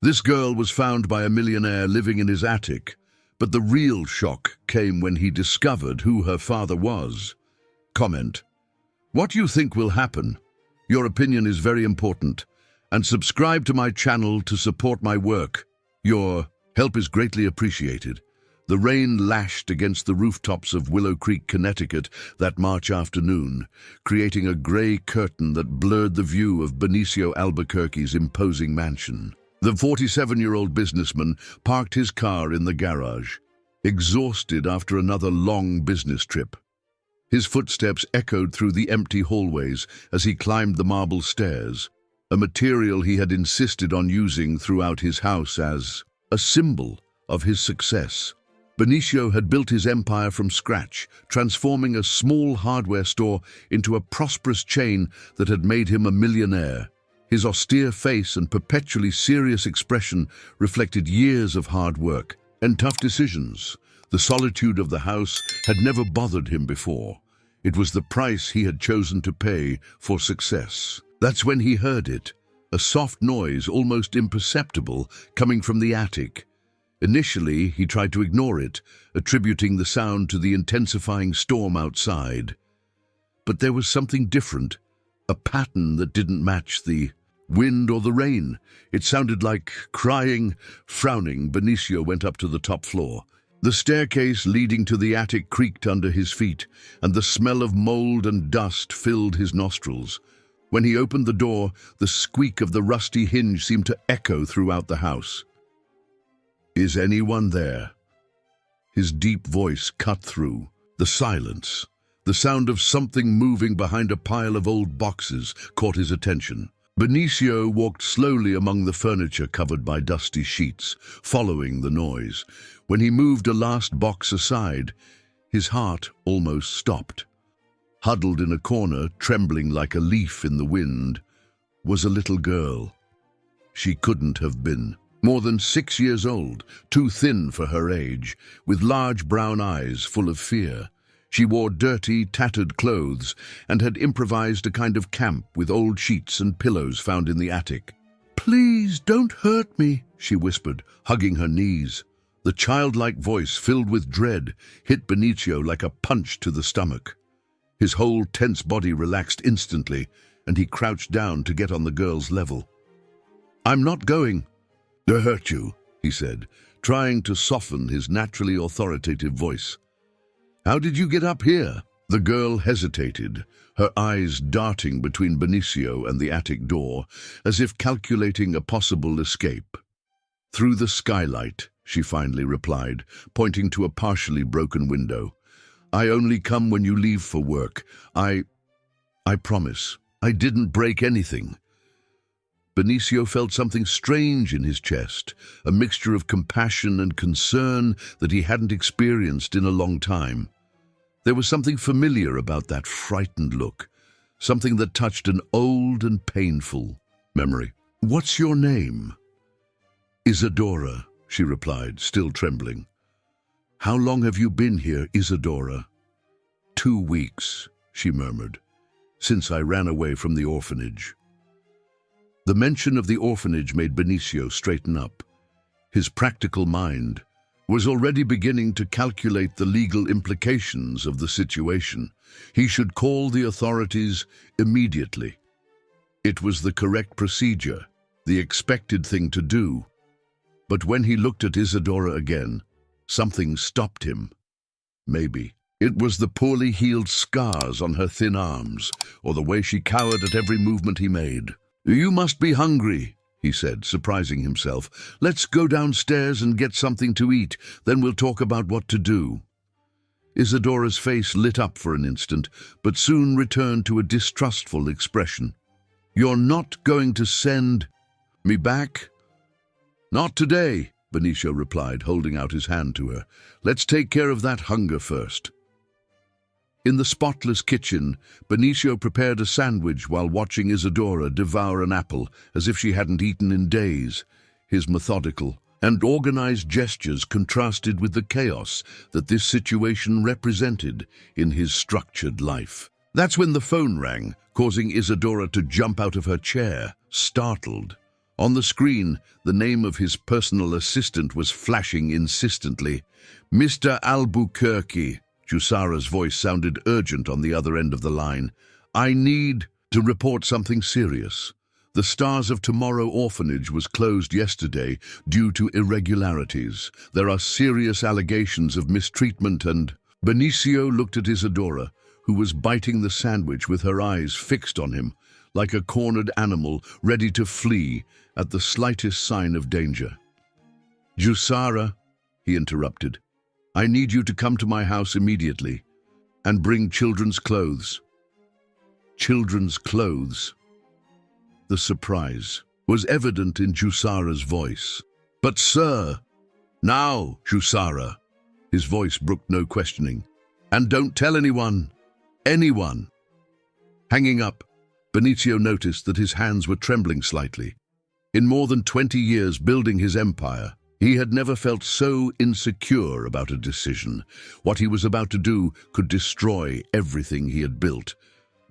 This girl was found by a millionaire living in his attic, but the real shock came when he discovered who her father was. Comment. What do you think will happen? Your opinion is very important, and subscribe to my channel to support my work. Your help is greatly appreciated. The rain lashed against the rooftops of Willow Creek, Connecticut that March afternoon, creating a gray curtain that blurred the view of Benicio Albuquerque's imposing mansion. The 47-year-old businessman parked his car in the garage, exhausted after another long business trip. His footsteps echoed through the empty hallways as he climbed the marble stairs, a material he had insisted on using throughout his house as a symbol of his success. Benicio had built his empire from scratch, transforming a small hardware store into a prosperous chain that had made him a millionaire. His austere face and perpetually serious expression reflected years of hard work and tough decisions. The solitude of the house had never bothered him before. It was the price he had chosen to pay for success. That's when he heard it, a soft noise, almost imperceptible, coming from the attic. Initially, he tried to ignore it, attributing the sound to the intensifying storm outside. But there was something different, a pattern that didn't match the wind or the rain. It sounded like crying. Frowning, Benicio went up to the top floor. The staircase leading to the attic creaked under his feet, and the smell of mold and dust filled his nostrils. When he opened the door, the squeak of the rusty hinge seemed to echo throughout the house. "Is anyone there?" His deep voice cut through the silence. The sound of something moving behind a pile of old boxes caught his attention. Benicio walked slowly among the furniture covered by dusty sheets, following the noise. When he moved a last box aside, his heart almost stopped. Huddled in a corner, trembling like a leaf in the wind, was a little girl. She couldn't have been more than 6 years old, too thin for her age, with large brown eyes full of fear. She wore dirty, tattered clothes and had improvised a kind of camp with old sheets and pillows found in the attic. "Please, don't hurt me," she whispered, hugging her knees. The childlike voice, filled with dread, hit Benicio like a punch to the stomach. His whole tense body relaxed instantly, and he crouched down to get on the girl's level. "I'm not going to hurt you," he said, trying to soften his naturally authoritative voice. "How did you get up here?" The girl hesitated, her eyes darting between Benicio and the attic door, as if calculating a possible escape. "Through the skylight," she finally replied, pointing to a partially broken window. "I only come when you leave for work. I promise, I didn't break anything." Benicio felt something strange in his chest, a mixture of compassion and concern that he hadn't experienced in a long time. There was something familiar about that frightened look, something that touched an old and painful memory. "What's your name?" "Isadora," she replied, still trembling. "How long have you been here, Isadora?" 2 weeks, she murmured, "since I ran away from the orphanage." The mention of the orphanage made Benicio straighten up. His practical mind was already beginning to calculate the legal implications of the situation. He should call the authorities immediately. It was the correct procedure, the expected thing to do. But when he looked at Isadora again, something stopped him. Maybe it was the poorly healed scars on her thin arms, or the way she cowered at every movement he made. "You must be hungry," he said, surprising himself. "Let's go downstairs and get something to eat, then we'll talk about what to do." Isadora's face lit up for an instant, but soon returned to a distrustful expression. "You're not going to send me back?" "Not today," Benicio replied, holding out his hand to her. "Let's take care of that hunger first." In the spotless kitchen, Benicio prepared a sandwich while watching Isadora devour an apple as if she hadn't eaten in days. His methodical and organized gestures contrasted with the chaos that this situation represented in his structured life. That's when the phone rang, causing Isadora to jump out of her chair, startled. On the screen, the name of his personal assistant was flashing insistently. "Mr. Albuquerque," Jusara's voice sounded urgent on the other end of the line. "I need to report something serious. The Stars of Tomorrow orphanage was closed yesterday due to irregularities. There are serious allegations of mistreatment and—" Benicio looked at Isadora, who was biting the sandwich with her eyes fixed on him, like a cornered animal ready to flee at the slightest sign of danger. "Jusara," he interrupted, "I need you to come to my house immediately and bring children's clothes." Children's clothes? The surprise was evident in Jusara's voice. "But sir—" "Now, Jusara." His voice brooked no questioning. "And don't tell anyone. Anyone." Hanging up, Benicio noticed that his hands were trembling slightly. In more than 20 years building his empire, he had never felt so insecure about a decision. What he was about to do could destroy everything he had built.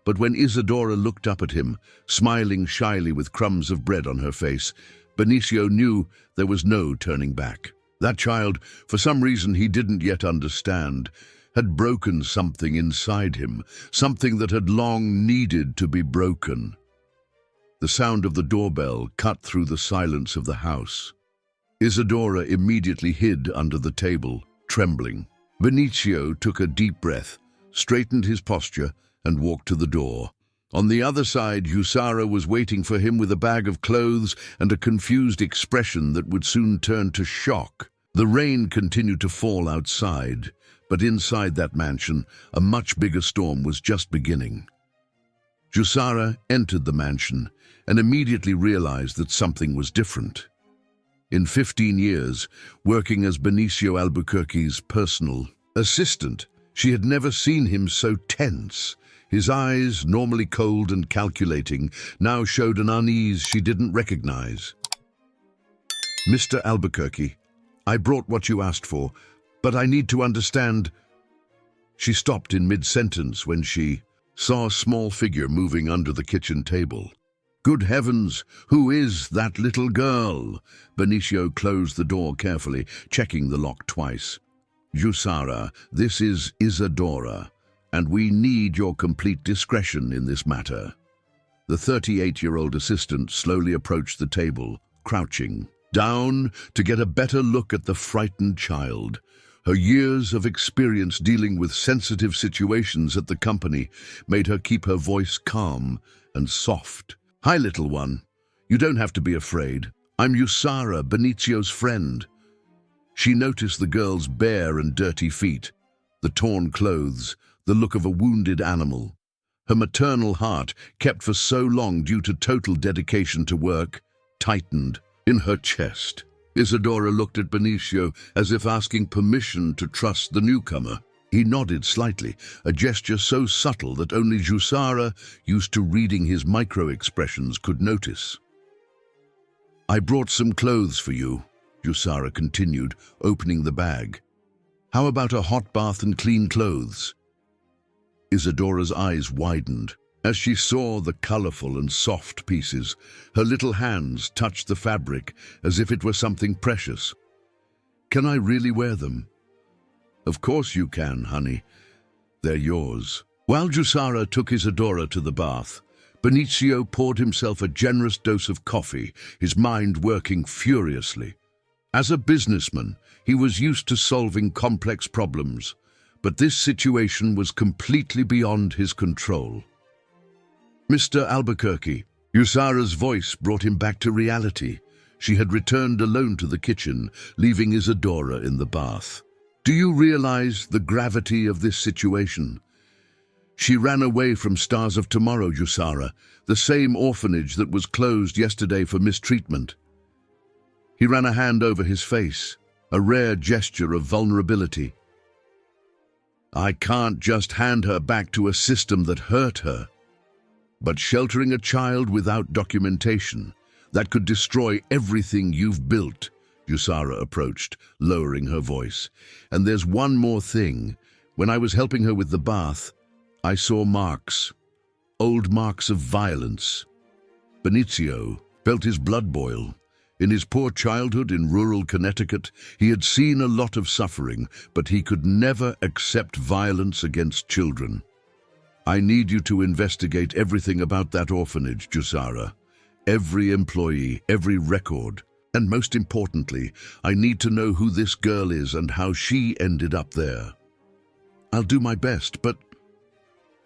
But when Isadora looked up at him, smiling shyly with crumbs of bread on her face, Benicio knew there was no turning back. That child, for some reason he didn't yet understand, had broken something inside him, something that had long needed to be broken. The sound of the doorbell cut through the silence of the house. Isadora immediately hid under the table, trembling. Benicio took a deep breath, straightened his posture, and walked to the door. On the other side, Jusara was waiting for him with a bag of clothes and a confused expression that would soon turn to shock. The rain continued to fall outside, but inside that mansion, a much bigger storm was just beginning. Jusara entered the mansion and immediately realized that something was different. In 15 years, working as Benicio Albuquerque's personal assistant, she had never seen him so tense. His eyes, normally cold and calculating, now showed an unease she didn't recognize. "Mr. Albuquerque, I brought what you asked for, but I need to understand—" She stopped in mid-sentence when she saw a small figure moving under the kitchen table. "Good heavens, who is that little girl?" Benicio closed the door carefully, checking the lock twice. "Jusara, this is Isadora, and we need your complete discretion in this matter." The 38-year-old assistant slowly approached the table, crouching down to get a better look at the frightened child. Her years of experience dealing with sensitive situations at the company made her keep her voice calm and soft. "Hi, little one. You don't have to be afraid. I'm Jusara, Benicio's friend." She noticed the girl's bare and dirty feet, the torn clothes, the look of a wounded animal. Her maternal heart, kept for so long due to total dedication to work, tightened in her chest. Isadora looked at Benicio as if asking permission to trust the newcomer. He nodded slightly, a gesture so subtle that only Jusara, used to reading his micro-expressions, could notice. "I brought some clothes for you," Jusara continued, opening the bag. "How about a hot bath and clean clothes?" Isadora's eyes widened. As she saw the colorful and soft pieces, her little hands touched the fabric as if it were something precious. "Can I really wear them?" "Of course you can, honey. They're yours." While Jusara took Isadora to the bath, Benicio poured himself a generous dose of coffee, his mind working furiously. As a businessman, he was used to solving complex problems, but this situation was completely beyond his control. "Mr. Albuquerque," Jusara's voice brought him back to reality. She had returned alone to the kitchen, leaving Isadora in the bath. "Do you realize the gravity of this situation? She ran away from Stars of Tomorrow, Jusara, the same orphanage that was closed yesterday for mistreatment." He ran a hand over his face, a rare gesture of vulnerability. "I can't just hand her back to a system that hurt her. But sheltering a child without documentation, that could destroy everything you've built," Jusara approached, lowering her voice. "And there's one more thing. When I was helping her with the bath, I saw marks, old marks of violence." Benicio felt his blood boil. In his poor childhood in rural Connecticut, he had seen a lot of suffering, but he could never accept violence against children. I need you to investigate everything about that orphanage, Jusara. Every employee, every record. And most importantly, I need to know who this girl is and how she ended up there. I'll do my best, but...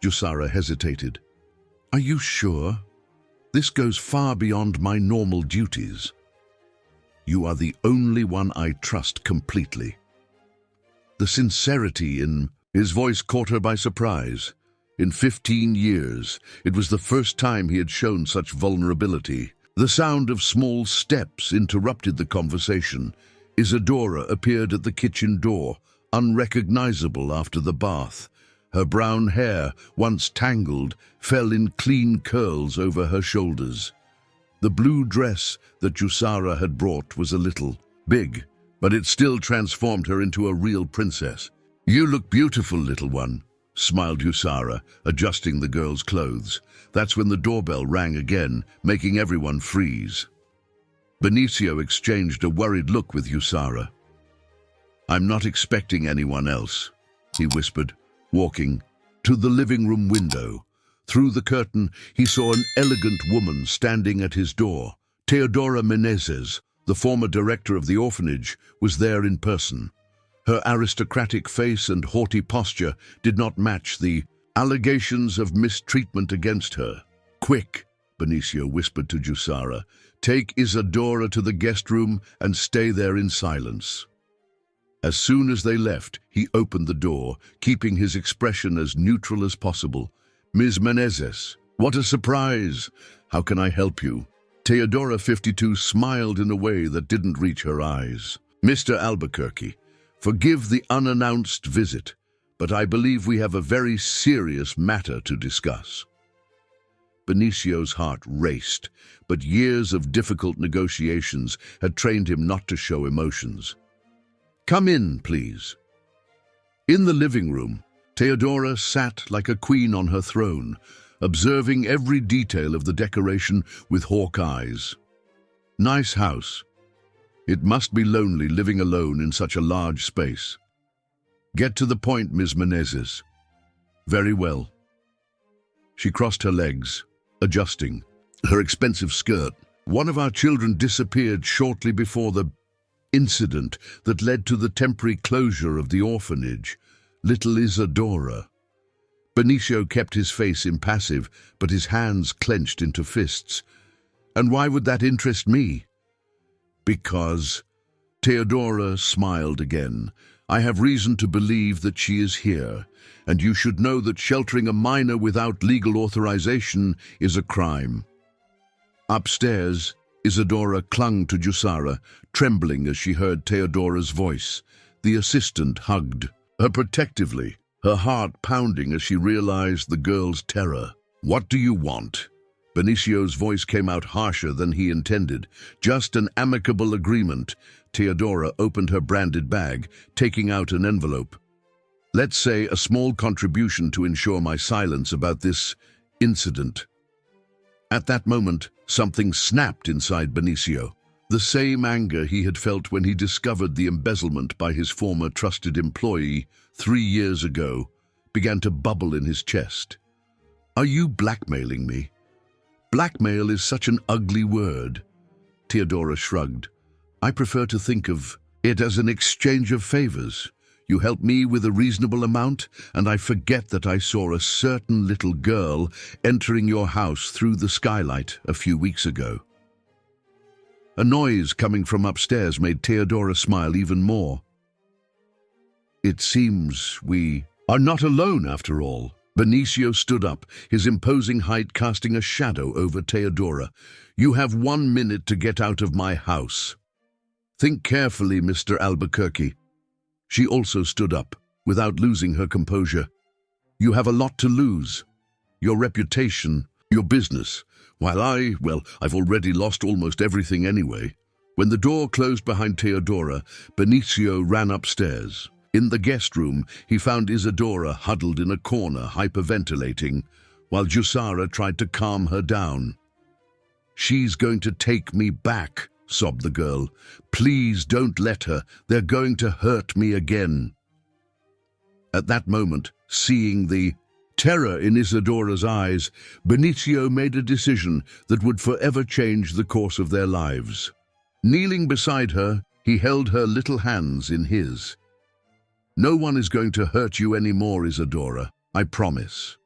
Jusara hesitated. Are you sure? This goes far beyond my normal duties. You are the only one I trust completely. The sincerity in his voice caught her by surprise. In 15 years, it was the first time he had shown such vulnerability. The sound of small steps interrupted the conversation. Isadora appeared at the kitchen door, unrecognizable after the bath. Her brown hair, once tangled, fell in clean curls over her shoulders. The blue dress that Jusara had brought was a little big, but it still transformed her into a real princess. You look beautiful, little one, smiled Jusara, adjusting the girl's clothes. That's when the doorbell rang again, making everyone freeze. Benicio exchanged a worried look with Jusara. I'm not expecting anyone else, he whispered, walking to the living room window. Through the curtain, he saw an elegant woman standing at his door. Teodora Menezes, the former director of the orphanage, was there in person. Her aristocratic face and haughty posture did not match the allegations of mistreatment against her. Quick, Benicio whispered to Jusara, take Isadora to the guest room and stay there in silence. As soon as they left, he opened the door, keeping his expression as neutral as possible. Ms. Menezes, what a surprise! How can I help you? Teodora 52 smiled in a way that didn't reach her eyes. Mr. Albuquerque, forgive the unannounced visit, but I believe we have a very serious matter to discuss. Benicio's heart raced, but years of difficult negotiations had trained him not to show emotions. Come in, please. In the living room, Teodora sat like a queen on her throne, observing every detail of the decoration with hawk eyes. Nice house. It must be lonely living alone in such a large space. Get to the point, Ms. Menezes. Very well. She crossed her legs, adjusting her expensive skirt. One of our children disappeared shortly before the incident that led to the temporary closure of the orphanage. Little Isadora. Benicio kept his face impassive, but his hands clenched into fists. And why would that interest me? Because, Teodora smiled again, I have reason to believe that she is here, and you should know that sheltering a minor without legal authorization is a crime. Upstairs, Isadora clung to Jusara, trembling as she heard Teodora's voice. The assistant hugged her protectively, her heart pounding as she realized the girl's terror. What do you want? Benicio's voice came out harsher than he intended. Just an amicable agreement. Teodora opened her branded bag, taking out an envelope. Let's say a small contribution to ensure my silence about this incident. At that moment, something snapped inside Benicio. The same anger he had felt when he discovered the embezzlement by his former trusted employee 3 years ago began to bubble in his chest. Are you blackmailing me? Blackmail is such an ugly word. Teodora shrugged. I prefer to think of it as an exchange of favors. You help me with a reasonable amount, and I forget that I saw a certain little girl entering your house through the skylight a few weeks ago. A noise coming from upstairs made Teodora smile even more. It seems we are not alone after all. Benicio stood up, his imposing height casting a shadow over Teodora. You have 1 minute to get out of my house. Think carefully, Mr. Albuquerque. She also stood up, without losing her composure. You have a lot to lose. Your reputation, your business, while I've already lost almost everything anyway. When the door closed behind Teodora, Benicio ran upstairs. In the guest room, he found Isadora huddled in a corner, hyperventilating, while Jusara tried to calm her down. "She's going to take me back," sobbed the girl. "Please don't let her. They're going to hurt me again." At that moment, seeing the terror in Isadora's eyes, Benicio made a decision that would forever change the course of their lives. Kneeling beside her, he held her little hands in his. "No one is going to hurt you anymore, Isadora. I promise."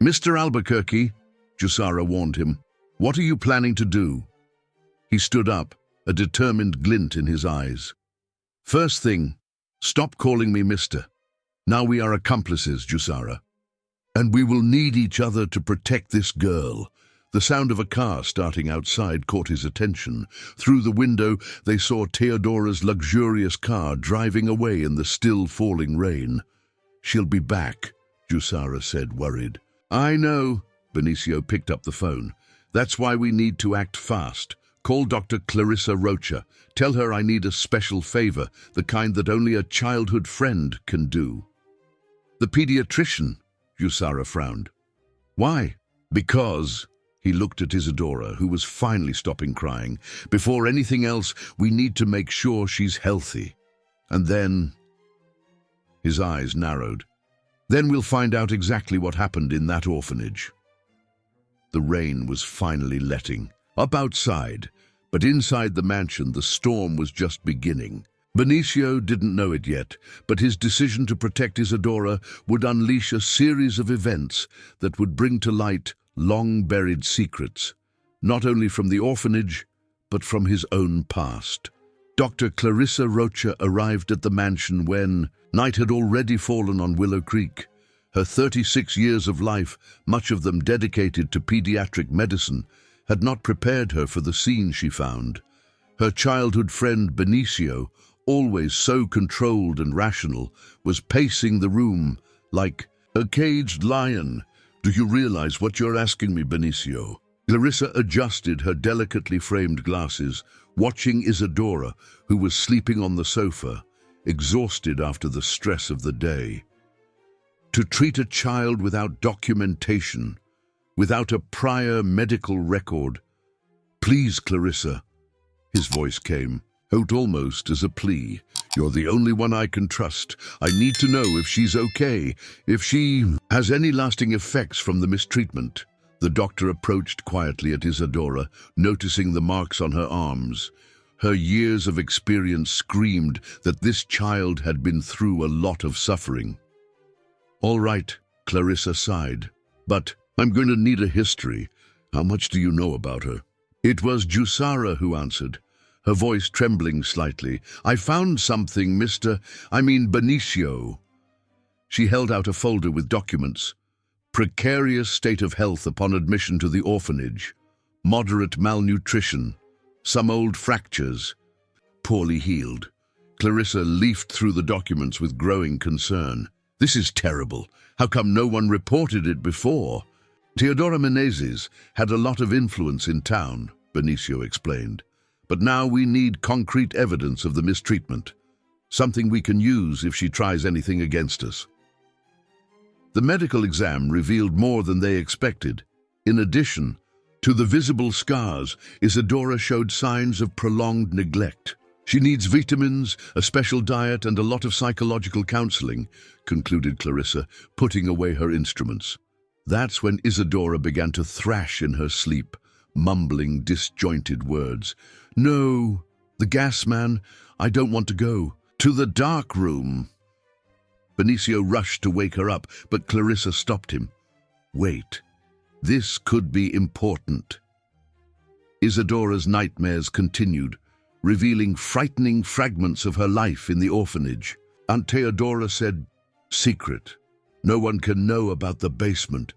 "Mr. Albuquerque," Jusara warned him, "what are you planning to do?" He stood up, a determined glint in his eyes. "First thing, stop calling me mister. Now we are accomplices, Jusara. And we will need each other to protect this girl." The sound of a car starting outside caught his attention. Through the window, they saw Teodora's luxurious car driving away in the still falling rain. "She'll be back," Jusara said, worried. "I know." Benicio picked up the phone. "That's why we need to act fast. Call Dr. Clarissa Rocha. Tell her I need a special favor, the kind that only a childhood friend can do." "The pediatrician?" Jusara frowned. "Why?" "Because," he looked at Isadora, who was finally stopping crying, "before anything else, we need to make sure she's healthy. And then..." His eyes narrowed. "Then we'll find out exactly what happened in that orphanage." The rain was finally letting. Up outside, but inside the mansion the storm was just beginning. Benicio didn't know it yet, but his decision to protect Isadora would unleash a series of events that would bring to light long-buried secrets, not only from the orphanage, but from his own past. Dr. Clarissa Rocha arrived at the mansion when night had already fallen on Willow Creek. Her 36 years of life, much of them dedicated to pediatric medicine, had not prepared her for the scene she found. Her childhood friend Benicio, always so controlled and rational, was pacing the room like a caged lion. "Do you realize what you're asking me, Benicio?" Clarissa adjusted her delicately framed glasses, watching Isadora, who was sleeping on the sofa, exhausted after the stress of the day. To treat a child without documentation, without a prior medical record. "Please, Clarissa," his voice came, out almost as a plea. "You're the only one I can trust. I need to know if she's okay, if she has any lasting effects from the mistreatment." The doctor approached quietly at Isadora, noticing the marks on her arms. Her years of experience screamed that this child had been through a lot of suffering. "All right," Clarissa sighed, "but I'm going to need a history. How much do you know about her?" It was Jusara who answered, her voice trembling slightly. "I found something, Benicio." She held out a folder with documents. Precarious state of health upon admission to the orphanage. Moderate malnutrition. Some old fractures. Poorly healed. Clarissa leafed through the documents with growing concern. "This is terrible. How come no one reported it before?" "Teodora Menezes had a lot of influence in town," Benicio explained. "But now we need concrete evidence of the mistreatment. Something we can use if she tries anything against us." The medical exam revealed more than they expected. In addition to the visible scars, Isadora showed signs of prolonged neglect. "She needs vitamins, a special diet, and a lot of psychological counseling," concluded Clarissa, putting away her instruments. That's when Isadora began to thrash in her sleep, mumbling disjointed words. "No, the gas man, I don't want to go. To the dark room." Benicio rushed to wake her up, but Clarissa stopped him. "Wait, this could be important." Isadora's nightmares continued, revealing frightening fragments of her life in the orphanage. Aunt Teodora said, "Secret. No one can know about the basement."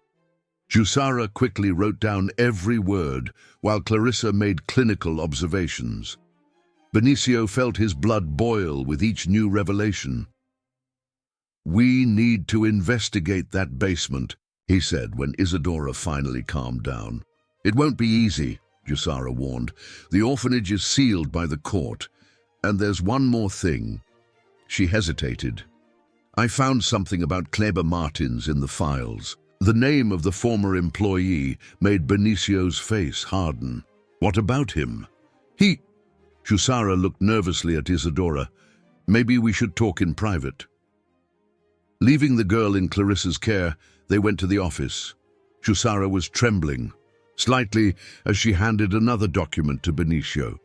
Jusara quickly wrote down every word, while Clarissa made clinical observations. Benicio felt his blood boil with each new revelation. "We need to investigate that basement," he said when Isadora finally calmed down. "It won't be easy," Jusara warned. "The orphanage is sealed by the court. And there's one more thing." She hesitated. "I found something about Kleber Martins in the files. The name of the former employee made Benicio's face harden. What about him? He... Jusara looked nervously at Isadora. Maybe we should talk in private. Leaving the girl in Clarissa's care, they went to the office. Jusara was trembling slightly as she handed another document to Benicio.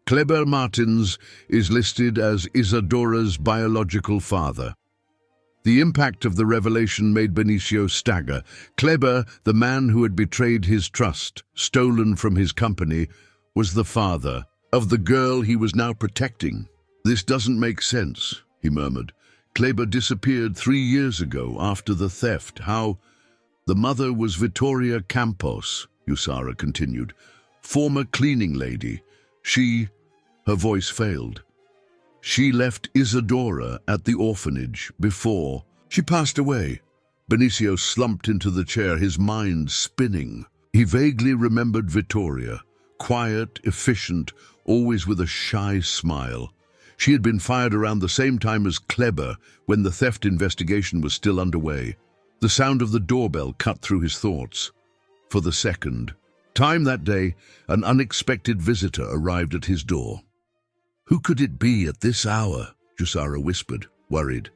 Kleber Martins is listed as Isadora's biological father. The impact of the revelation made Benicio stagger. Kleber, the man who had betrayed his trust, stolen from his company, was the father of the girl he was now protecting. This doesn't make sense, he murmured. Kleber disappeared 3 years ago after the theft. How? The mother was Vittoria Campos, Jusara continued. Former cleaning lady. Her voice failed. She left Isadora at the orphanage before she passed away. Benicio slumped into the chair, his mind spinning. He vaguely remembered Vittoria, quiet, efficient, always with a shy smile. She had been fired around the same time as Kleber when the theft investigation was still underway. The sound of the doorbell cut through his thoughts. For the second time that day, an unexpected visitor arrived at his door. Who could it be at this hour? Jusara whispered, worried.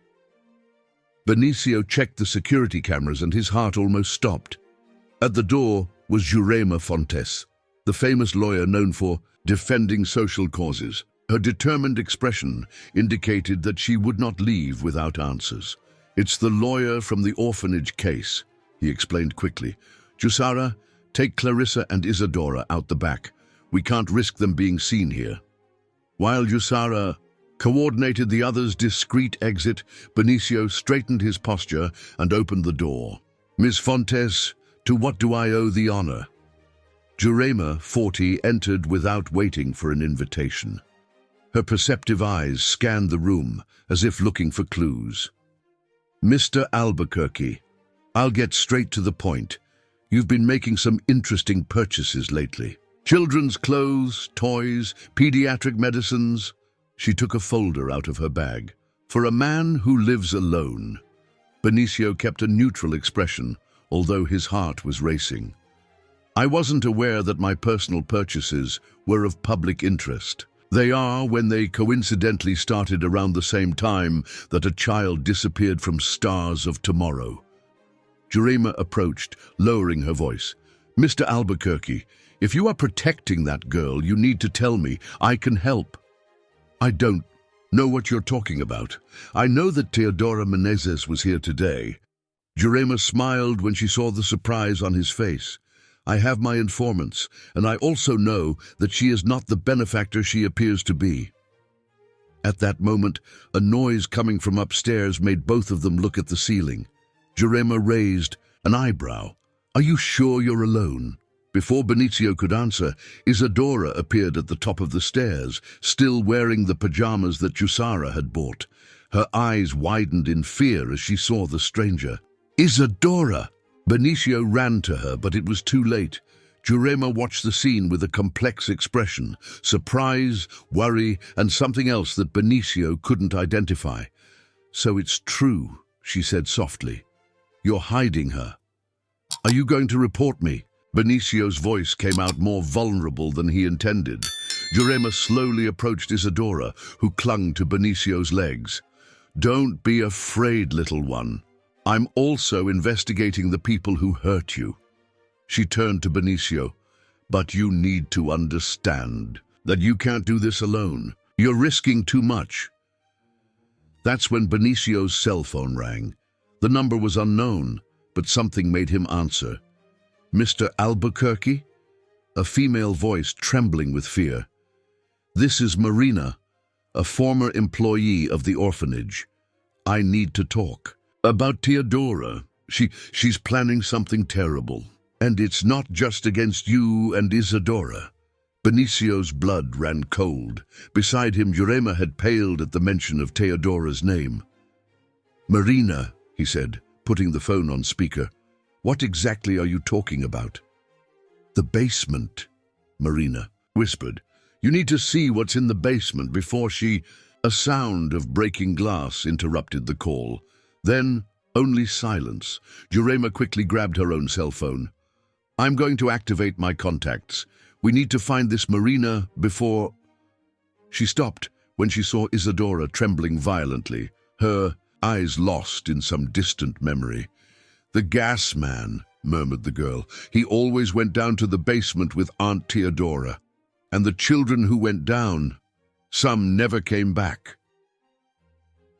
Benicio checked the security cameras and his heart almost stopped. At the door was Jurema Fontes, the famous lawyer known for defending social causes. Her determined expression indicated that she would not leave without answers. It's the lawyer from the orphanage case, he explained quickly. Jusara, take Clarissa and Isadora out the back. We can't risk them being seen here. While Jusara coordinated the others' discreet exit, Benicio straightened his posture and opened the door. Ms. Fontes, to what do I owe the honor? Jurema, 40, entered without waiting for an invitation. Her perceptive eyes scanned the room as if looking for clues. Mr. Albuquerque, I'll get straight to the point. You've been making some interesting purchases lately. Children's clothes, toys, pediatric medicines. She took a folder out of her bag. For a man who lives alone. Benicio kept a neutral expression, although his heart was racing. I wasn't aware that my personal purchases were of public interest. They are when they coincidentally started around the same time that a child disappeared from Stars of Tomorrow. Jurema approached, lowering her voice. Mr. Albuquerque, if you are protecting that girl, you need to tell me. I can help. I don't know what you're talking about. I know that Teodora Menezes was here today. Jurema smiled when she saw the surprise on his face. I have my informants, and I also know that she is not the benefactor she appears to be. At that moment, a noise coming from upstairs made both of them look at the ceiling. Jurema raised an eyebrow. Are you sure you're alone? Before Benicio could answer, Isadora appeared at the top of the stairs, still wearing the pajamas that Jusara had bought. Her eyes widened in fear as she saw the stranger. Isadora! Benicio ran to her, but it was too late. Jurema watched the scene with a complex expression, surprise, worry, and something else that Benicio couldn't identify. So it's true, she said softly. You're hiding her. Are you going to report me? Benicio's voice came out more vulnerable than he intended. Jurema slowly approached Isadora, who clung to Benicio's legs. Don't be afraid, little one. I'm also investigating the people who hurt you. She turned to Benicio. But you need to understand that you can't do this alone. You're risking too much. That's when Benicio's cell phone rang. The number was unknown, but something made him answer. Mr. Albuquerque? A female voice trembling with fear. This is Marina, a former employee of the orphanage. I need to talk. About Teodora. She's planning something terrible. And it's not just against you and Isadora. Benicio's blood ran cold. Beside him, Jurema had paled at the mention of Teodora's name. Marina, he said, putting the phone on speaker. What exactly are you talking about? The basement, Marina whispered. You need to see what's in the basement before she... A sound of breaking glass interrupted the call. Then Only silence. Jurema quickly grabbed her own cell phone. I'm going to activate my contacts. We need to find this Marina before... She stopped when she saw Isadora trembling violently, her eyes lost in some distant memory. The gas man, murmured the girl. He always went down to the basement with Aunt Theodora. And the children who went down, some never came back.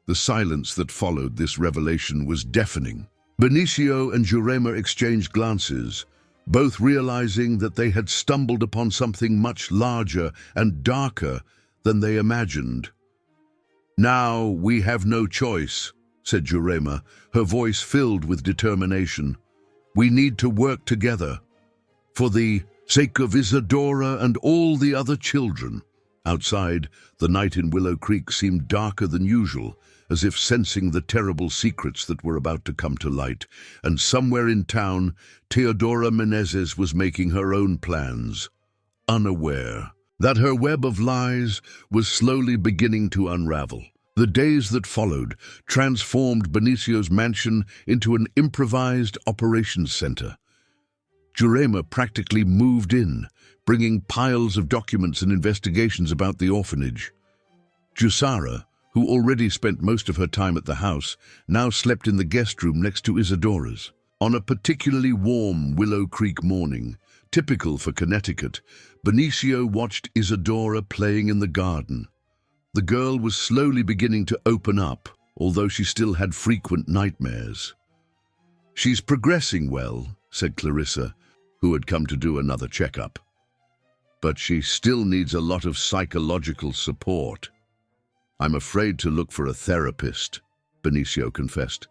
The silence that followed this revelation was deafening. Benicio and Jurema exchanged glances, both realizing that they had stumbled upon something much larger and darker than they imagined. Now we have no choice, said Jurema, her voice filled with determination. We need to work together, for the sake of Isadora and all the other children. Outside, the night in Willow Creek seemed darker than usual, as if sensing the terrible secrets that were about to come to light. And somewhere in town, Teodora Menezes was making her own plans, unaware that her web of lies was slowly beginning to unravel. The days that followed transformed Benicio's mansion into an improvised operations center. Jurema practically moved in, bringing piles of documents and investigations about the orphanage. Jusara, who already spent most of her time at the house, now slept in the guest room next to Isadora's. On a particularly warm Willow Creek morning, typical for Connecticut, Benicio watched Isadora playing in the garden. The girl was slowly beginning to open up, although she still had frequent nightmares. She's progressing well, said Clarissa, who had come to do another checkup. But she still needs a lot of psychological support. I'm afraid to look for a therapist, Benicio confessed.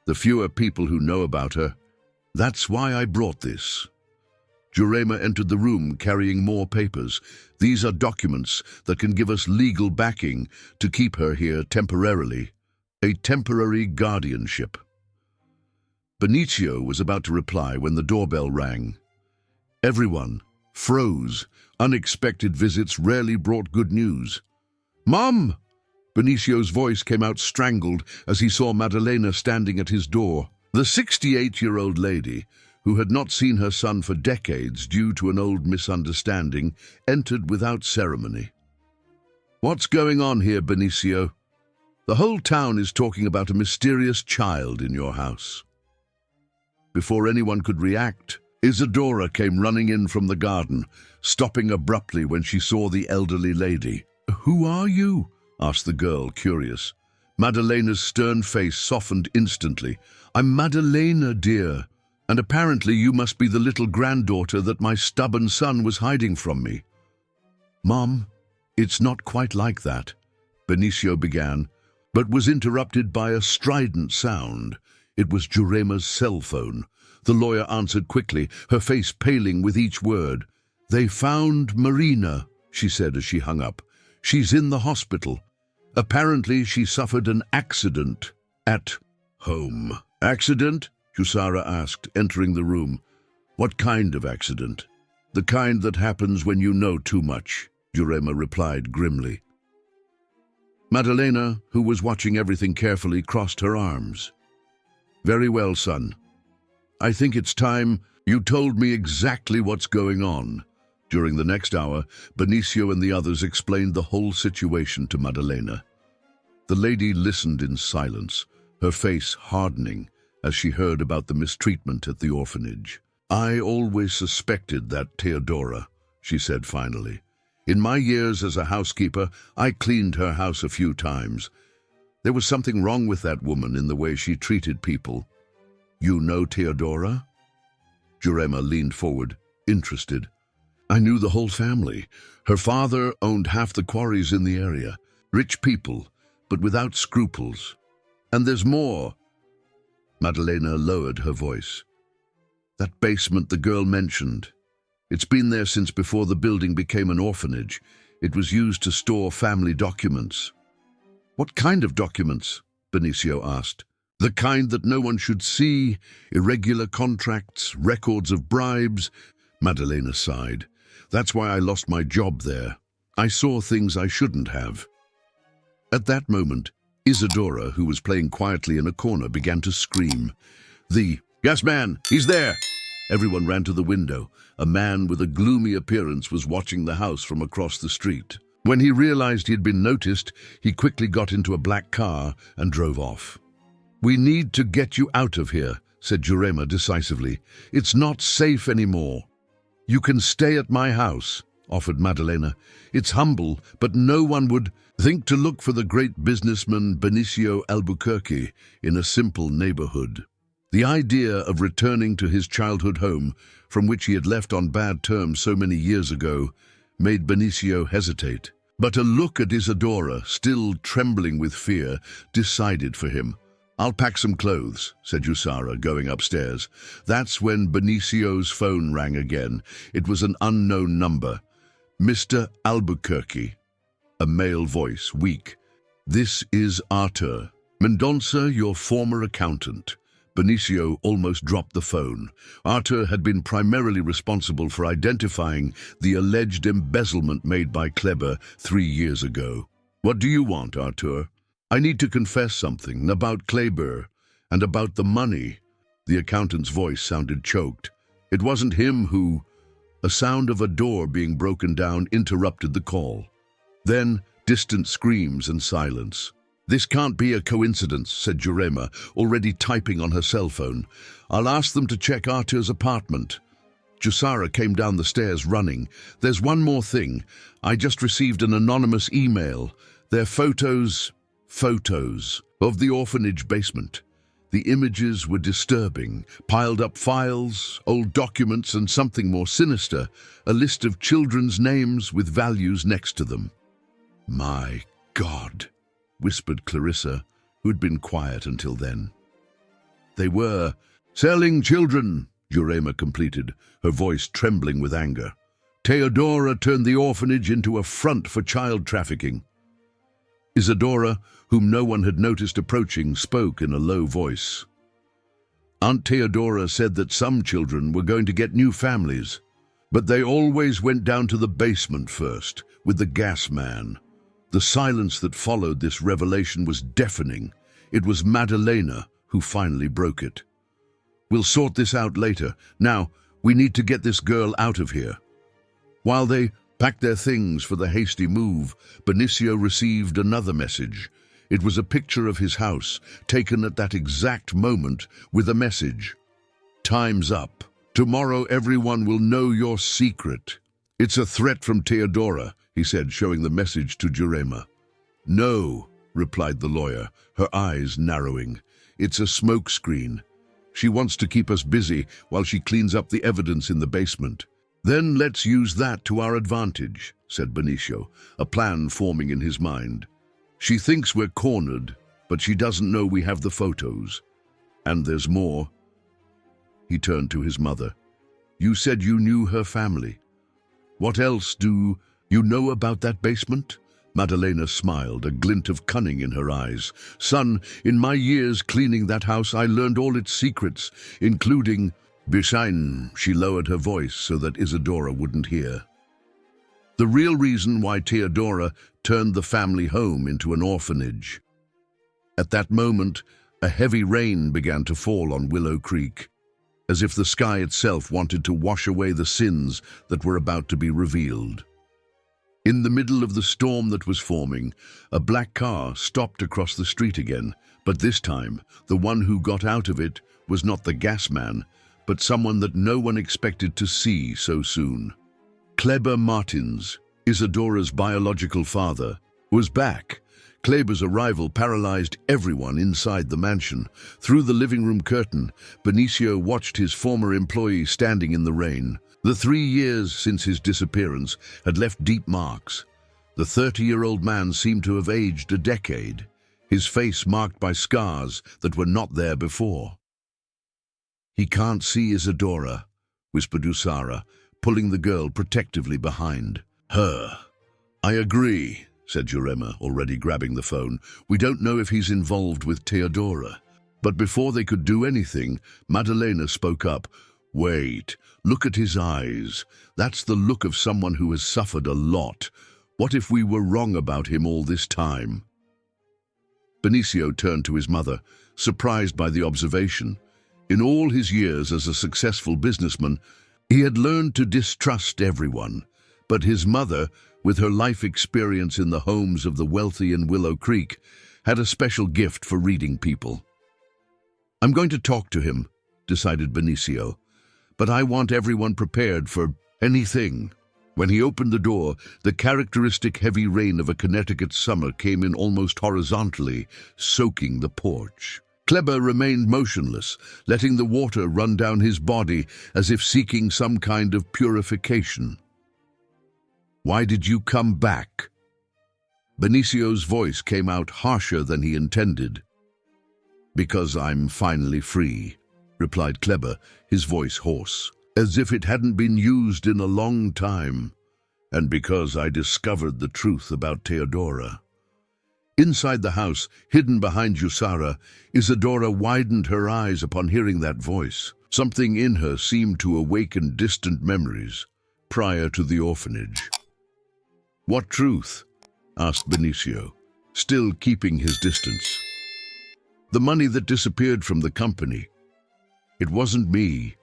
The fewer people who know about her, that's why I brought this. Jurema entered the room carrying more papers. These are documents that can give us legal backing to keep her here temporarily. A temporary guardianship. Benicio was about to reply when the doorbell rang. Everyone froze. Unexpected visits rarely brought good news. Mom! Benicio's voice came out strangled as he saw Madalena standing at his door. The 68-year-old lady, who had not seen her son for decades due to an old misunderstanding, entered without ceremony. What's going on here, Benicio? The whole town is talking about a mysterious child in your house. Before anyone could react, Isadora came running in from the garden, stopping abruptly when she saw the elderly lady. Who are you? Asked the girl, curious. Madalena's stern face softened instantly. I'm Madalena, dear, and apparently you must be the little granddaughter that my stubborn son was hiding from me. Mom, it's not quite like that, Benicio began, but was interrupted by a strident sound. It was Jurema's cell phone. The lawyer answered quickly, her face paling with each word. They found Marina, she said as she hung up. She's in the hospital. Apparently she suffered an accident at home. Accident? Jusara asked, entering the room. What kind of accident? The kind that happens when you know too much, Jurema replied grimly. Madalena, who was watching everything carefully, crossed her arms. Very well, son. I think it's time you told me exactly what's going on. During the next hour, Benicio and the others explained the whole situation to Madalena. The lady listened in silence, her face hardening as she heard about the mistreatment at the orphanage. I always suspected that Teodora, she said finally. In my years as a housekeeper, I cleaned her house a few times. There was something wrong with that woman in the way she treated people. You know Teodora? Jurema leaned forward, interested. I knew the whole family. Her father owned half the quarries in the area. Rich people, but without scruples. And there's more. Madalena lowered her voice. That basement the girl mentioned. It's been there since before the building became an orphanage. It was used to store family documents. What kind of documents? Benicio asked. The kind that no one should see, irregular contracts, records of bribes. Madalena sighed. That's why I lost my job there. I saw things I shouldn't have. At that moment, Isadora, who was playing quietly in a corner, began to scream. "The gas man! He's there!" Everyone ran to the window. A man with a gloomy appearance was watching the house from across the street. When he realized he had been noticed, he quickly got into a black car and drove off. "We need to get you out of here," said Jurema decisively. "It's not safe anymore." "You can stay at my house," offered Madalena. "It's humble, but no one would think to look for the great businessman Benicio Albuquerque in a simple neighborhood." The idea of returning to his childhood home, from which he had left on bad terms so many years ago, made Benicio hesitate. But a look at Isadora, still trembling with fear, decided for him. "I'll pack some clothes," said Yusara, going upstairs. That's when Benicio's phone rang again. It was an unknown number. "Mr. Albuquerque." A male voice, weak. "This is Arthur Mendonça, your former accountant." Benicio almost dropped the phone. Arthur had been primarily responsible for identifying the alleged embezzlement made by Kleber 3 years ago. "What do you want, Arthur?" "I need to confess something about Kleber and about the money." The accountant's voice sounded choked. It wasn't him who... A sound of a door being broken down interrupted the call. Then, distant screams and silence. "This can't be a coincidence," said Jurema, already typing on her cell phone. "I'll ask them to check Arthur's apartment." Jusara came down the stairs running. "There's one more thing. I just received an anonymous email. They're photos of the orphanage basement. The images were disturbing. Piled up files, old documents, and something more sinister, a list of children's names with values next to them." "My God," whispered Clarissa, who'd been quiet until then. "They were selling children," Jurema completed, her voice trembling with anger. "Teodora turned the orphanage into a front for child trafficking." Isadora, whom no one had noticed approaching, spoke in a low voice. "Aunt Teodora said that some children were going to get new families, but they always went down to the basement first, with the gas man." The silence that followed this revelation was deafening. It was Madalena who finally broke it. "We'll sort this out later. Now, we need to get this girl out of here." While they packed their things for the hasty move, Benicio received another message. It was a picture of his house, taken at that exact moment, with a message. "Time's up. Tomorrow everyone will know your secret." "It's a threat from Teodora," he said, showing the message to Jurema. "No," replied the lawyer, her eyes narrowing. "It's a smokescreen. She wants to keep us busy while she cleans up the evidence in the basement." "Then let's use that to our advantage," said Benicio, a plan forming in his mind. "She thinks we're cornered, but she doesn't know we have the photos. And there's more." He turned to his mother. "You said you knew her family. What else do you know about that basement?" Madalena smiled, a glint of cunning in her eyes. "Son, in my years cleaning that house, I learned all its secrets, including..." "Beschein," she lowered her voice so that Isadora wouldn't hear. "The real reason why Teodora turned the family home into an orphanage." At that moment, a heavy rain began to fall on Willow Creek, as if the sky itself wanted to wash away the sins that were about to be revealed. In the middle of the storm that was forming, a black car stopped across the street again, but this time, the one who got out of it was not the gas man, but someone that no one expected to see so soon. Kleber Martins, Isadora's biological father, was back. Kleber's arrival paralyzed everyone inside the mansion. Through the living room curtain, Benicio watched his former employee standing in the rain. The 3 years since his disappearance had left deep marks. The 30-year-old man seemed to have aged a decade, his face marked by scars that were not there before. "He can't see Isadora," whispered Usara, pulling the girl protectively behind her. "I agree," said Jurema, already grabbing the phone. "We don't know if he's involved with Teodora." But before they could do anything, Madalena spoke up. "Wait, look at his eyes. That's the look of someone who has suffered a lot. What if we were wrong about him all this time?" Benicio turned to his mother, surprised by the observation. In all his years as a successful businessman, he had learned to distrust everyone. But his mother, with her life experience in the homes of the wealthy in Willow Creek, had a special gift for reading people. "I'm going to talk to him," decided Benicio, "but I want everyone prepared for anything." When he opened the door, the characteristic heavy rain of a Connecticut summer came in almost horizontally, soaking the porch. Kleber remained motionless, letting the water run down his body as if seeking some kind of purification. "Why did you come back?" Benicio's voice came out harsher than he intended. "Because I'm finally free," replied Kleber, his voice hoarse, as if it hadn't been used in a long time, "and because I discovered the truth about Teodora." Inside the house, hidden behind Jusara, Isadora widened her eyes upon hearing that voice. Something in her seemed to awaken distant memories, prior to the orphanage. "What truth?" asked Benicio, still keeping his distance. "The money that disappeared from the company. It wasn't me."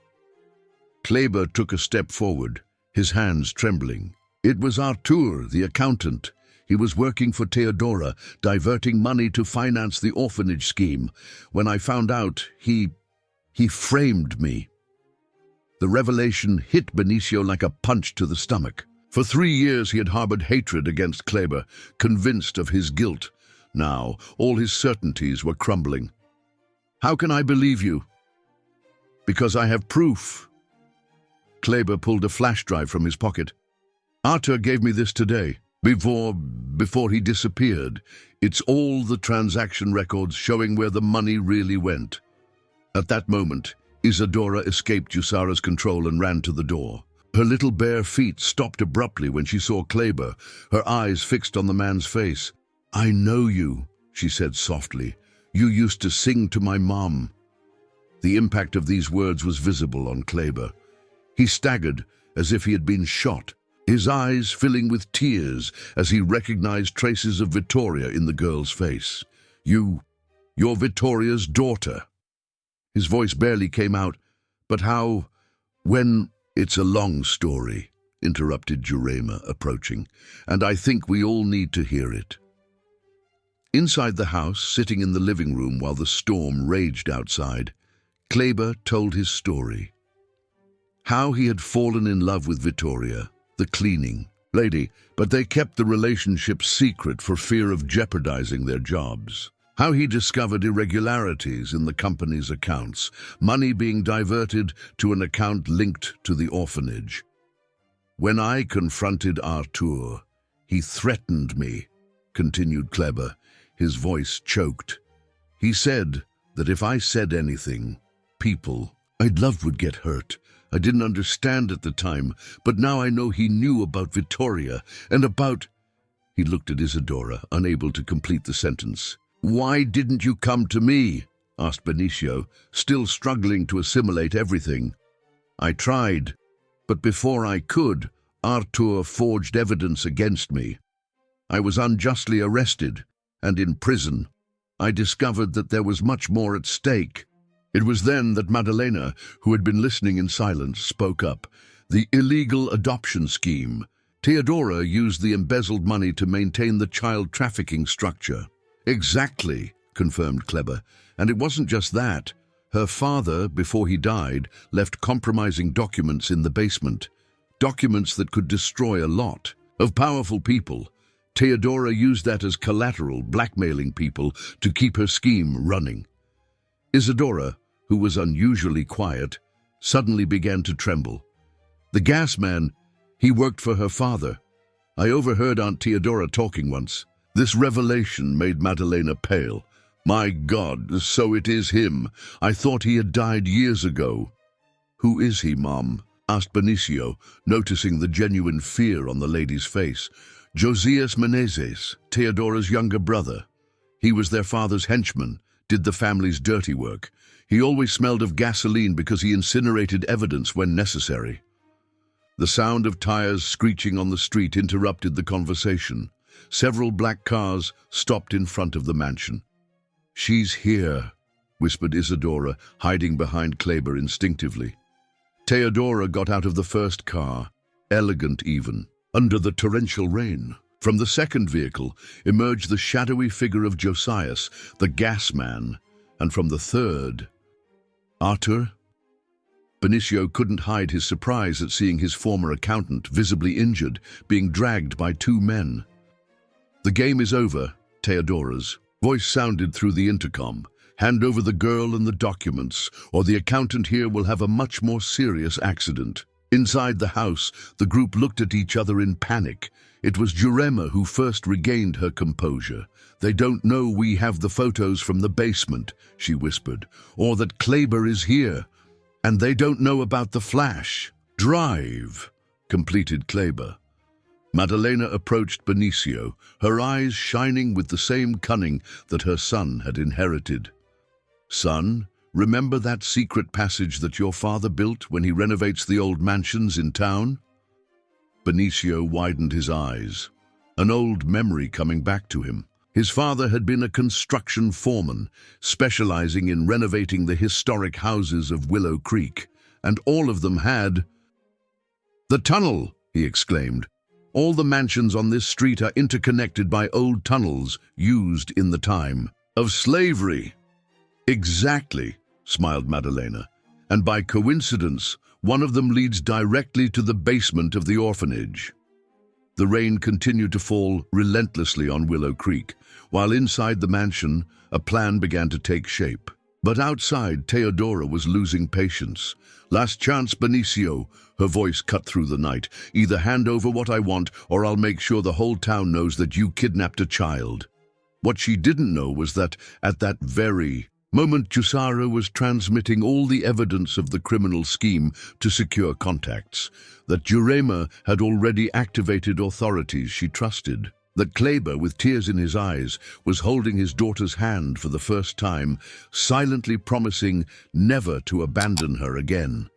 Kleber took a step forward, his hands trembling. "It was Artur, the accountant. He was working for Teodora, diverting money to finance the orphanage scheme. When I found out, he framed me." The revelation hit Benicio like a punch to the stomach. For 3 years he had harbored hatred against Kleber, convinced of his guilt. Now, all his certainties were crumbling. "How can I believe you?" "Because I have proof." Kleber pulled a flash drive from his pocket. "Artur gave me this today, before he disappeared. It's all the transaction records showing where the money really went." At that moment, Isadora escaped Jusara's control and ran to the door. Her little bare feet stopped abruptly when she saw Kleber, her eyes fixed on the man's face. "I know you," she said softly. "You used to sing to my mom." The impact of these words was visible on Kleber. He staggered as if he had been shot, his eyes filling with tears as he recognized traces of Vittoria in the girl's face. You're Vittoria's daughter." His voice barely came out. "But how, when—" "It's a long story," interrupted Jurema, approaching, "and I think we all need to hear it." Inside the house, sitting in the living room while the storm raged outside, Kleber told his story. How he had fallen in love with Vittoria, the cleaning lady, but they kept the relationship secret for fear of jeopardizing their jobs. How he discovered irregularities in the company's accounts, money being diverted to an account linked to the orphanage. "When I confronted Artur, he threatened me," continued Kleber, his voice choked. "He said that if I said anything, people I'd loved would get hurt. I didn't understand at the time, but now I know he knew about Vittoria and about—" He looked at Isadora, unable to complete the sentence. "Why didn't you come to me?" asked Benicio, still struggling to assimilate everything. "I tried, but before I could, Artur forged evidence against me. I was unjustly arrested, and in prison. I discovered that there was much more at stake." It was then that Maddalena, who had been listening in silence, spoke up. "The illegal adoption scheme. Teodora used the embezzled money to maintain the child trafficking structure." "Exactly," confirmed Kleber. "And it wasn't just that. Her father, before he died, left compromising documents in the basement. Documents that could destroy a lot of powerful people. Teodora used that as collateral, blackmailing people to keep her scheme running." Isadora, who was unusually quiet, suddenly began to tremble. "The gas man, he worked for her father. I overheard Aunt Teodora talking once." This revelation made Maddalena pale. "My God, so it is him. I thought he had died years ago." "Who is he, Mom?" asked Benicio, noticing the genuine fear on the lady's face. "Josias Menezes, Teodora's younger brother. He was their father's henchman, did the family's dirty work. He always smelled of gasoline because he incinerated evidence when necessary." The sound of tires screeching on the street interrupted the conversation. Several black cars stopped in front of the mansion. "She's here," whispered Isadora, hiding behind Kleber instinctively. Theodora got out of the first car, elegant even, under the torrential rain. From the second vehicle emerged the shadowy figure of Josias, the gas man, and from the third, Arthur. Benicio couldn't hide his surprise at seeing his former accountant, visibly injured, being dragged by two men. "The game is over," Theodora's voice sounded through the intercom. "Hand over the girl and the documents, or the accountant here will have a much more serious accident." Inside the house, the group looked at each other in panic. It was Jurema who first regained her composure. "They don't know we have the photos from the basement," she whispered, "or that Kleber is here. And they don't know about the flash." "Drive," completed Kleber. Maddalena approached Benicio, her eyes shining with the same cunning that her son had inherited. "Son, remember that secret passage that your father built when he renovates the old mansions in town?" Benicio widened his eyes, an old memory coming back to him. His father had been a construction foreman, specializing in renovating the historic houses of Willow Creek, and all of them had... "The tunnel!" he exclaimed. "All the mansions on this street are interconnected by old tunnels used in the time of slavery." "Exactly," smiled Maddalena. "And by coincidence, one of them leads directly to the basement of the orphanage." The rain continued to fall relentlessly on Willow Creek, while inside the mansion, a plan began to take shape. But outside, Theodora was losing patience. "Last chance, Benicio," her voice cut through the night. "Either hand over what I want, or I'll make sure the whole town knows that you kidnapped a child." What she didn't know was that, at that very moment, Jusara was transmitting all the evidence of the criminal scheme to secure contacts, that Jurema had already activated authorities she trusted, that Kleber, with tears in his eyes, was holding his daughter's hand for the first time, silently promising never to abandon her again.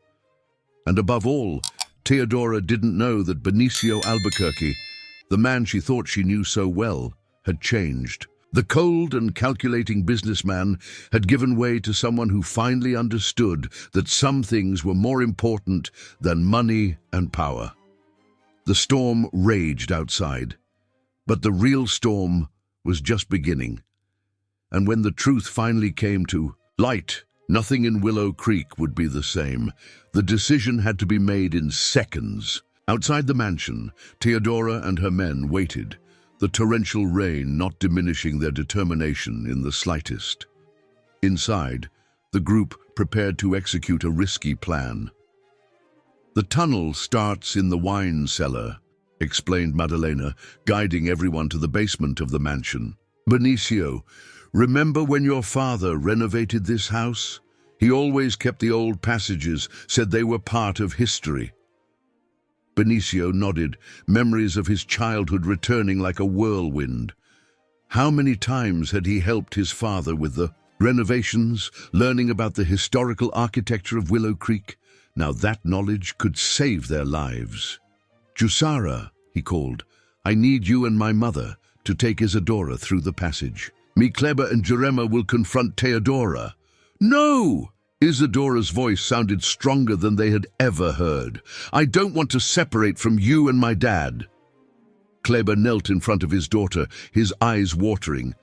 And above all, Theodora didn't know that Benicio Albuquerque, the man she thought she knew so well, had changed. The cold and calculating businessman had given way to someone who finally understood that some things were more important than money and power. The storm raged outside, but the real storm was just beginning. And when the truth finally came to light, nothing in Willow Creek would be the same. The decision had to be made in seconds. Outside the mansion, Theodora and her men waited, the torrential rain not diminishing their determination in the slightest. Inside, the group prepared to execute a risky plan. "The tunnel starts in the wine cellar," explained Maddalena, guiding everyone to the basement of the mansion. "Benicio, remember when your father renovated this house? He always kept the old passages, said they were part of history." Benicio nodded, memories of his childhood returning like a whirlwind. How many times had he helped his father with the renovations, learning about the historical architecture of Willow Creek? Now that knowledge could save their lives. "Jusara," he called, "I need you and my mother to take Isadora through the passage. Me, Kleber, and Jurema will confront Theodora." "No!" Isadora's voice sounded stronger than they had ever heard. "I don't want to separate from you and my dad." Kleber knelt in front of his daughter, his eyes watering.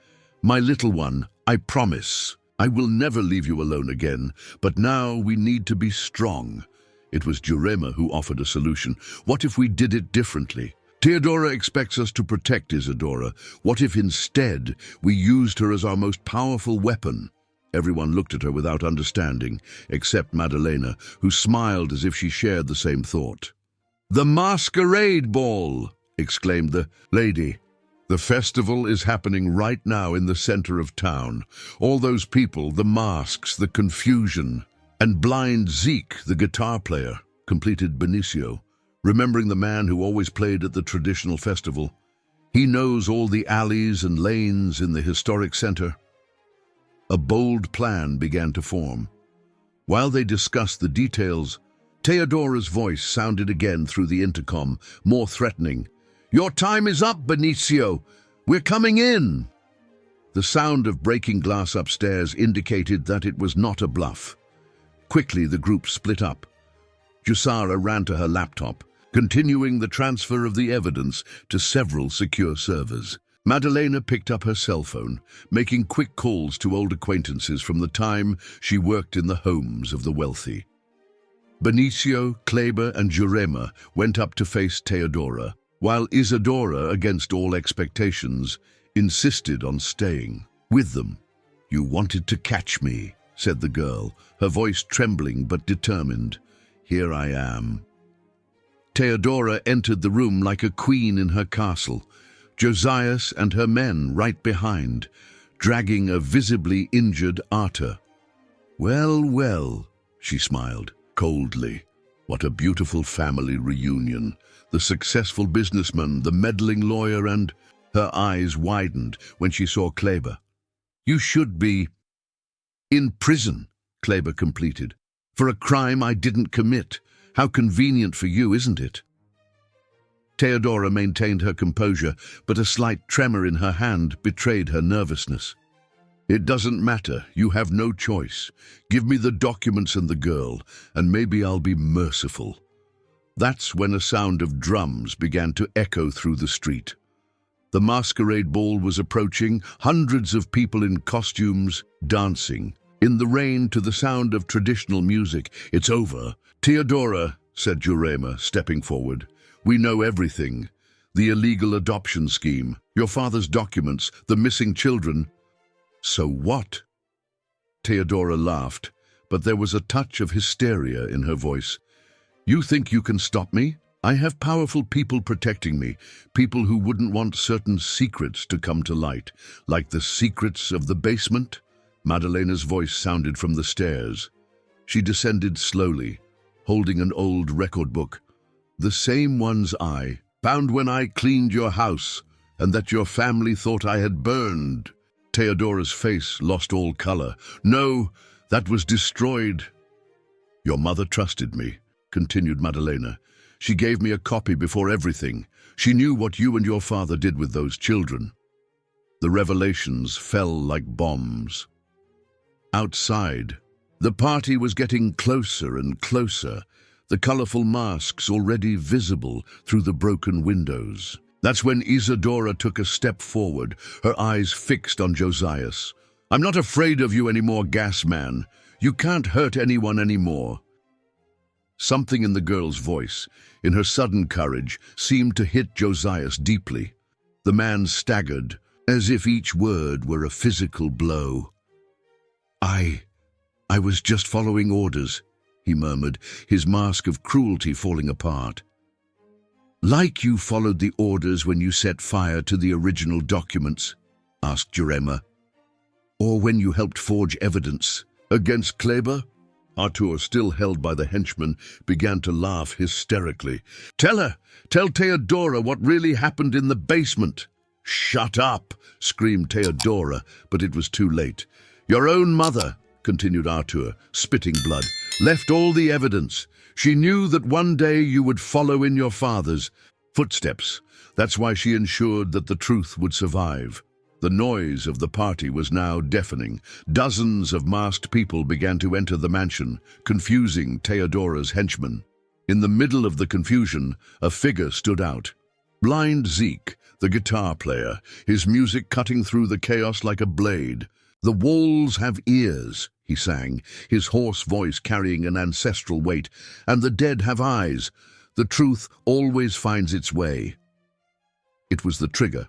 "My little one, I promise. I will never leave you alone again, but now we need to be strong." It was Jurema who offered a solution. "What if we did it differently? Theodora expects us to protect Isadora. What if instead we used her as our most powerful weapon?" Everyone looked at her without understanding, except Maddalena, who smiled as if she shared the same thought. "The masquerade ball!" exclaimed the lady. "The festival is happening right now in the center of town. All those people, the masks, the confusion. And blind Zeke, the guitar player," completed Benicio, remembering the man who always played at the traditional festival. "He knows all the alleys and lanes in the historic center." A bold plan began to form. While they discussed the details, Theodora's voice sounded again through the intercom, more threatening. "Your time is up, Benicio. We're coming in." The sound of breaking glass upstairs indicated that it was not a bluff. Quickly, the group split up. Jusara ran to her laptop, continuing the transfer of the evidence to several secure servers. Madalena picked up her cell phone, making quick calls to old acquaintances from the time she worked in the homes of the wealthy. Benicio, Kleber, and Jurema went up to face Teodora, while Isadora, against all expectations, insisted on staying with them. "You wanted to catch me," said the girl, her voice trembling but determined. "Here I am." Teodora entered the room like a queen in her castle, Josias and her men right behind, dragging a visibly injured Arta. "Well, well," she smiled coldly. "What a beautiful family reunion. The successful businessman, the meddling lawyer, and—" Her eyes widened when she saw Kleber. "You should be in prison," Kleber completed, "for a crime I didn't commit. How convenient for you, isn't it?" Teodora maintained her composure, but a slight tremor in her hand betrayed her nervousness. "It doesn't matter. You have no choice. Give me the documents and the girl, and maybe I'll be merciful." That's when a sound of drums began to echo through the street. The masquerade ball was approaching, hundreds of people in costumes dancing. In the rain, to the sound of traditional music. "It's over." "Teodora," said Jurema, stepping forward. "We know everything. The illegal adoption scheme, your father's documents, the missing children." "So what?" Teodora laughed, but there was a touch of hysteria in her voice. "You think you can stop me? I have powerful people protecting me, people who wouldn't want certain secrets to come to light, like the secrets of the basement." Madalena's voice sounded from the stairs. She descended slowly, holding an old record book. "The same ones I found when I cleaned your house, and that your family thought I had burned." Teodora's face lost all color. "No, that was destroyed." "Your mother trusted me," continued Madalena. "She gave me a copy before everything. She knew what you and your father did with those children." The revelations fell like bombs. Outside, the party was getting closer and closer, the colorful masks already visible through the broken windows. That's when Isadora took a step forward, her eyes fixed on Josias. "I'm not afraid of you anymore, gas man. You can't hurt anyone anymore." Something in the girl's voice, in her sudden courage, seemed to hit Josias deeply. The man staggered, as if each word were a physical blow. I was just following orders," he murmured, his mask of cruelty falling apart. "Like you followed the orders when you set fire to the original documents?" asked Jurema. "Or when you helped forge evidence against Kleber?" Artur, still held by the henchman, began to laugh hysterically. Tell Teodora what really happened in the basement." "Shut up," screamed Teodora, but it was too late. "Your own mother," continued Artur, spitting blood, "left all the evidence. She knew that one day you would follow in your father's footsteps. That's why she ensured that the truth would survive." The noise of the party was now deafening. Dozens of masked people began to enter the mansion, confusing Teodora's henchmen. In the middle of the confusion, a figure stood out. Blind Zeke, the guitar player, his music cutting through the chaos like a blade. "The walls have ears," he sang, his hoarse voice carrying an ancestral weight, "and the dead have eyes. The truth always finds its way." It was the trigger.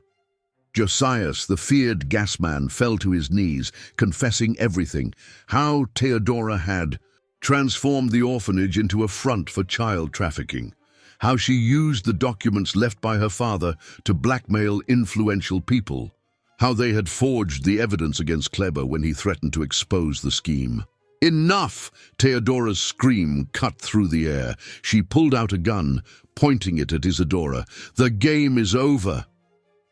Josias, the feared gasman, fell to his knees, confessing everything. How Teodora had transformed the orphanage into a front for child trafficking. How she used the documents left by her father to blackmail influential people. How they had forged the evidence against Kleber when he threatened to expose the scheme. "Enough!" Teodora's scream cut through the air. She pulled out a gun, pointing it at Isadora. "The game is over."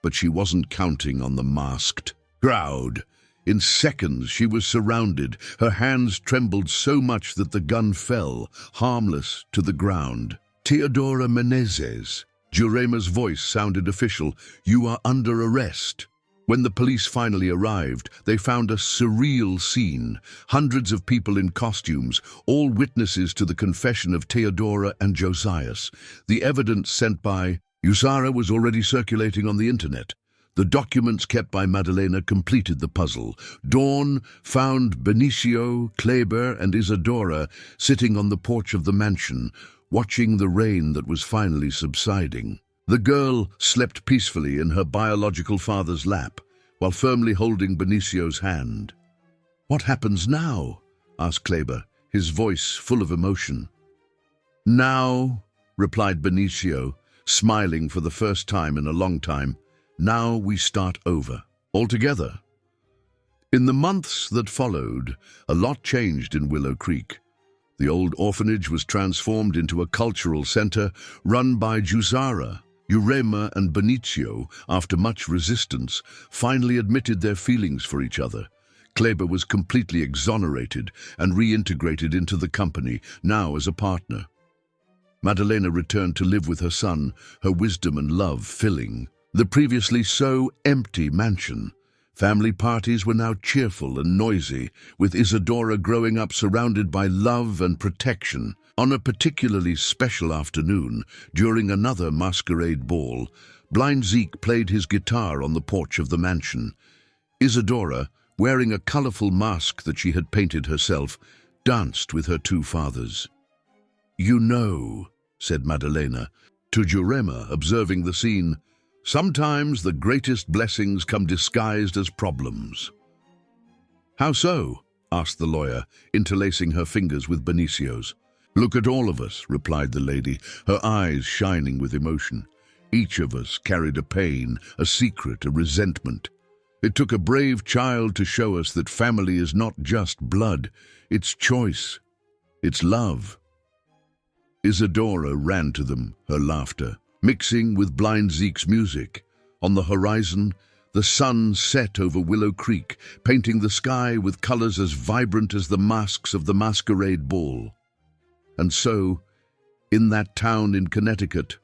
But she wasn't counting on the masked crowd. In seconds, she was surrounded. Her hands trembled so much that the gun fell, harmless, to the ground. "Teodora Menezes," Jurema's voice sounded official. "You are under arrest." When the police finally arrived, they found a surreal scene. Hundreds of people in costumes, all witnesses to the confession of Theodora and Josias. The evidence sent by Usara was already circulating on the internet. The documents kept by Maddalena completed the puzzle. Dawn found Benicio, Kleber, and Isadora sitting on the porch of the mansion, watching the rain that was finally subsiding. The girl slept peacefully in her biological father's lap, while firmly holding Benicio's hand. "What happens now?" asked Kleber, his voice full of emotion. "Now," replied Benicio, smiling for the first time in a long time, "now we start over, altogether." In the months that followed, a lot changed in Willow Creek. The old orphanage was transformed into a cultural center run by Jusara. Urema and Benicio, after much resistance, finally admitted their feelings for each other. Kleber was completely exonerated and reintegrated into the company, now as a partner. Maddalena returned to live with her son, her wisdom and love filling the previously so empty mansion. Family parties were now cheerful and noisy, with Isadora growing up surrounded by love and protection. On a particularly special afternoon, during another masquerade ball, Blind Zeke played his guitar on the porch of the mansion. Isadora, wearing a colorful mask that she had painted herself, danced with her two fathers. "You know," said Maddalena, to Jurema, observing the scene, "sometimes the greatest blessings come disguised as problems." "How so?" asked the lawyer, interlacing her fingers with Benicio's. "Look at all of us," replied the lady, her eyes shining with emotion. "Each of us carried a pain, a secret, a resentment. It took a brave child to show us that family is not just blood, it's choice, it's love." Isadora ran to them, her laughter mixing with Blind Zeke's music. On the horizon, the sun set over Willow Creek, painting the sky with colors as vibrant as the masks of the masquerade ball. And so, in that town in Connecticut,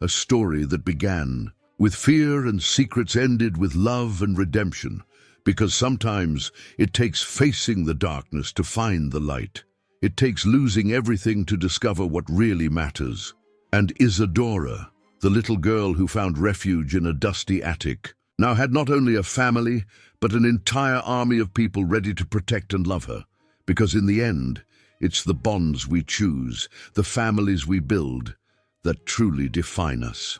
a story that began with fear and secrets ended with love and redemption, because sometimes it takes facing the darkness to find the light. It takes losing everything to discover what really matters. And Isadora, the little girl who found refuge in a dusty attic, now had not only a family, but an entire army of people ready to protect and love her, because in the end, it's the bonds we choose, the families we build, that truly define us.